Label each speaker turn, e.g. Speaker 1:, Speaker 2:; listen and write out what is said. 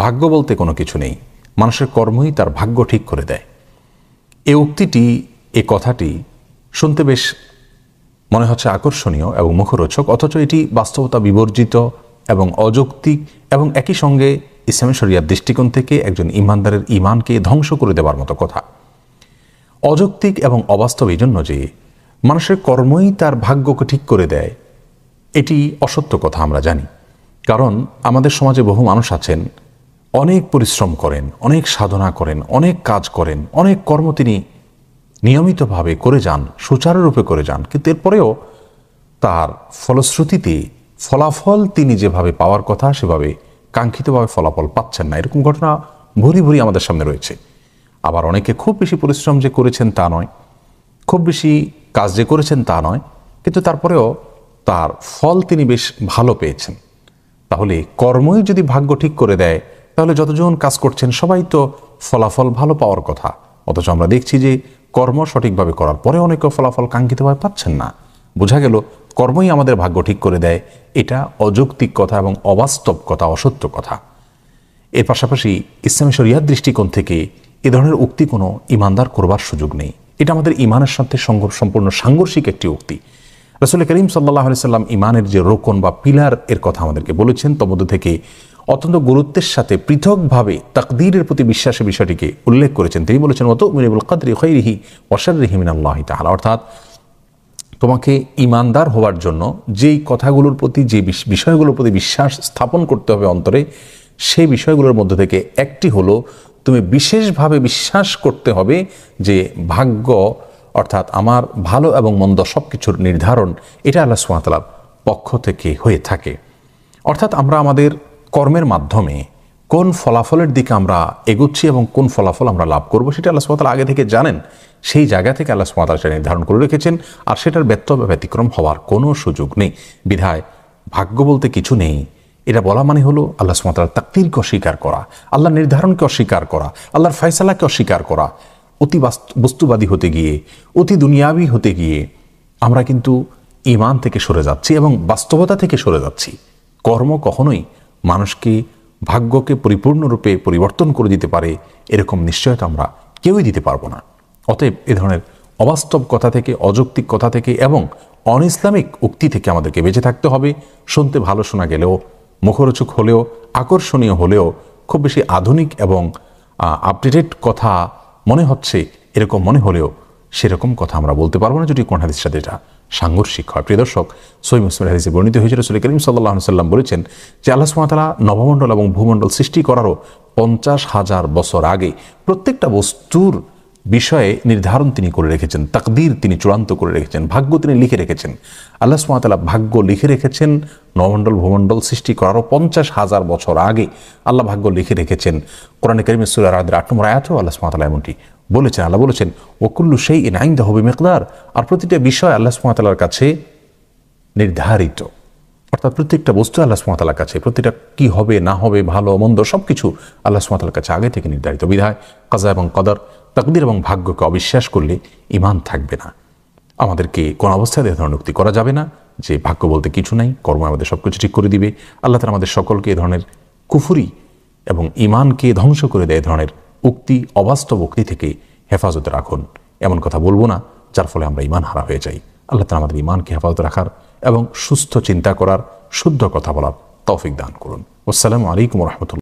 Speaker 1: ভাগ্য বলতে কোনো কিছু নেই, মানুষের কর্মই তার ভাগ্য ঠিক করে দেয়। এই উক্তিটি, এই কথাটি শুনতে বেশ মনে হচ্ছে আকর্ষণীয় এবং মুখরোচক, অথচ এটি বাস্তবতা বিবর্জিত এবং অযৌক্তিক এবং একই সঙ্গে ইসলামী শরিয়ার দৃষ্টিকোণ থেকে একজন ঈমানদারের ঈমানকে ধ্বংস করে দেওয়ার মতো কথা। অযৌক্তিক এবং অবাস্তব এই জন্য যে মানুষের কর্মই তার ভাগ্যকে ঠিক করে দেয়, এটি অসত্য কথা আমরা জানি। কারণ আমাদের সমাজে বহু মানুষ আছেন, অনেক পরিশ্রম করেন, অনেক সাধনা করেন, অনেক কাজ করেন, অনেক কর্ম তিনি নিয়মিতভাবে করে যান, সুচারুরূপে করে যান, কিন্তু এরপরেও তার ফলশ্রুতিতে ফলাফল তিনি যেভাবে পাওয়ার কথা সেভাবে কাঙ্ক্ষিতভাবে ফলাফল পাচ্ছেন না। এরকম ঘটনা ভুরি ভুরি আমাদের সামনে রয়েছে। আবার অনেকে খুব বেশি পরিশ্রম যে করেছেন তা নয়, খুব বেশি কাজ যে করেছেন তা নয়, কিন্তু তারপরেও তার ফল তিনি বেশ ভালো পেয়েছেন। তাহলে কর্মই যদি ভাগ্য ঠিক করে দেয়, তাহলে যতজন কাজ করছেন সবাই তো ফলাফল ভালো পাওয়ার কথা। অথচ আমরা দেখছি যে কর্ম সঠিকভাবে করার পরে অনেকে ফলাফল কাঙ্ক্ষিতভাবে পাচ্ছেন না। বোঝা গেল কর্মই আমাদের ভাগ্য ঠিক করে দেয়, এটা অযৌক্তিক কথা এবং অবাস্তব কথা, অসত্য কথা। এর পাশাপাশি ইসলামী শরিয়ার দৃষ্টিকোণ থেকে এ ধরনের উক্তি কোনো ঈমানদার করবার সুযোগ নেই। এটা আমাদের ঈমানের সাথে সম্পূর্ণ সাংঘর্ষিক একটি উক্তি। রাসূল করিম সাল্লাল্লাহু আলাইহি সাল্লাম ঈমানের যে রোকন বা পিলার এর কথা আমাদেরকে বলেছেন, তার মধ্য থেকে অত্যন্ত গুরুত্বের সাথে পৃথকভাবে তাকদীরের প্রতি বিশ্বাসের বিষয়টিকে উল্লেখ করেছেন। তিনি বলেছেন, ওয়া তু'মিনু বিল কদরি খাইরিহি ওয়া শাররিহি মিনাল্লাহি তাআলা, অর্থাৎ তোমাকে ঈমানদার হওয়ার জন্য যেই কথাগুলোর প্রতি, যে বিষয়গুলোর প্রতি বিশ্বাস স্থাপন করতে হবে অন্তরে, সেই বিষয়গুলোর মধ্য থেকে একটি হলো তুমি বিশেষভাবে বিশ্বাস করতে হবে যে ভাগ্য অর্থাৎ আমার ভালো এবং মন্দ সব কিছুর নির্ধারণ এটা আল্লাহ সুবহানাহু ওয়া তাআলার পক্ষ থেকে হয়ে থাকে। অর্থাৎ আমরা আমাদের কর্মের মাধ্যমে কোন ফলাফলের দিকে আমরা এগোচ্ছি এবং কোন ফলাফল আমরা লাভ করব সেটা আল্লাহ সুবহানাহু ওয়া তাআলা আগে থেকে জানেন। সেই জায়গা থেকে আল্লাহ সুবহানাহু ওয়া তাআলা সেটা নির্ধারণ করে রেখেছেন, আর সেটার ব্যত্যয় বা ব্যতিক্রম হওয়ার কোনো সুযোগ নেই। বিধায় ভাগ্য বলতে কিছু নেই, এটা বলা মানে হলো আল্লাহ সুবহানাহু ওয়া তাআলার তাকদীরকে অস্বীকার করা, আল্লাহর নির্ধারণকে অস্বীকার করা, আল্লাহর ফয়সালাকে অস্বীকার করা। অতি বস্তুবাদী হতে গিয়ে, অতি দুনিয়াবী হতে গিয়ে আমরা কিন্তু ঈমান থেকে সরে যাচ্ছি এবং বাস্তবতা থেকে সরে যাচ্ছি। কর্ম কখনোই মানুষকে, ভাগ্যকে পরিপূর্ণরূপে পরিবর্তন করে দিতে পারে এরকম নিশ্চয়তা আমরা কেউই দিতে পারবো না। অতএব এ ধরনের অবাস্তব কথা থেকে, অযৌক্তিক কথা থেকে এবং অন ইসলামিক উক্তি থেকে আমাদেরকে বেঁচে থাকতে হবে। শুনতে ভালো শোনা গেলেও, মুখরোচক হলেও, আকর্ষণীয় হলেও, খুব বেশি আধুনিক এবং আপডেটেড কথা মনে হচ্ছে এরকম মনে হলেও সেরকম কথা আমরা বলতে পারবো না যদি কোন হাদিসের সাথে এটা সাংঘর্ষিক হয়। প্রিয় দর্শক, সহিহ মুসলিম হাদিসে বর্ণিত হয়েছে, রাসূল করিম সাল্লাল্লাহু আলাইহি সাল্লাম বলেছেন যে আল্লাহ সুবহানাহু ওয়া তাআলা নবমণ্ডল এবং ভূমণ্ডল সৃষ্টি করারও 50,000 বছর আগে প্রত্যেকটা বস্তুর বিষয়ে নির্ধারণ তিনি করে রেখেছেন, তাকদীর তিনি চূড়ান্ত করে রেখেছেন, ভাগ্য তিনি লিখে রেখেছেন। আল্লাহ সুবহানাহু ওয়া তাআলা ভাগ্য লিখে রেখেছেন নবমণ্ডল ভূমণ্ডল সৃষ্টি করারও 50,000 বছর আগে আল্লাহ ভাগ্য লিখে রেখেছেন। কোরআনে কারীমের সূরা আর-রা'দের 8 নম্বর আয়াতেও আল্লাহ সুবহানাহু ওয়া তাআলা এমনটি বলেছেন। আল্লাহ বলেছেন, ওয়া কুল্লু শাইইন ইনদাহু বিমিকদার, আর প্রতিটা বিষয় আল্লাহ সুবহানাহু ওয়া তাআলার কাছে নির্ধারিত। অর্থাৎ প্রত্যেকটা বস্তু আল্লাহ সুবহানাহু ওয়া তাআলার কাছে, প্রতিটা কি হবে না হবে, ভালো মন্দ সবকিছু আল্লাহ সুবহানাহু ওয়া তাআলার কাছে আগে থেকে নির্ধারিত। বিধায় কাজা এবং কদর, তাকদীর এবং ভাগ্যকে অবিশ্বাস করলে ঈমান থাকবে না। আমাদেরকে কোন অবস্থায় এ ধরনের উক্তি করা যাবে না যে ভাগ্য বলতে কিছু নাই, কর্ম আমাদের সবকিছু ঠিক করে দিবে। আল্লাহ তাআলা আমাদের সকলকে এ ধরনের কুফরি এবং ঈমানকে ধ্বংস করে দেয় এ ধরনের উক্তি, অবাস্তব উক্তি থেকে হেফাজতে রাখুন। এমন কথা বলবো না যার ফলে আমরা ঈমান হারা হয়ে যাই। আল্লাহ তাআলা আমাদের ঈমানকে হেফাজতে রাখার এবং সুস্থ চিন্তা করার, শুদ্ধ কথা বলার তৌফিক দান করুন। আসসালামু আলাইকুম ওয়া রাহমাতুল্লাহ।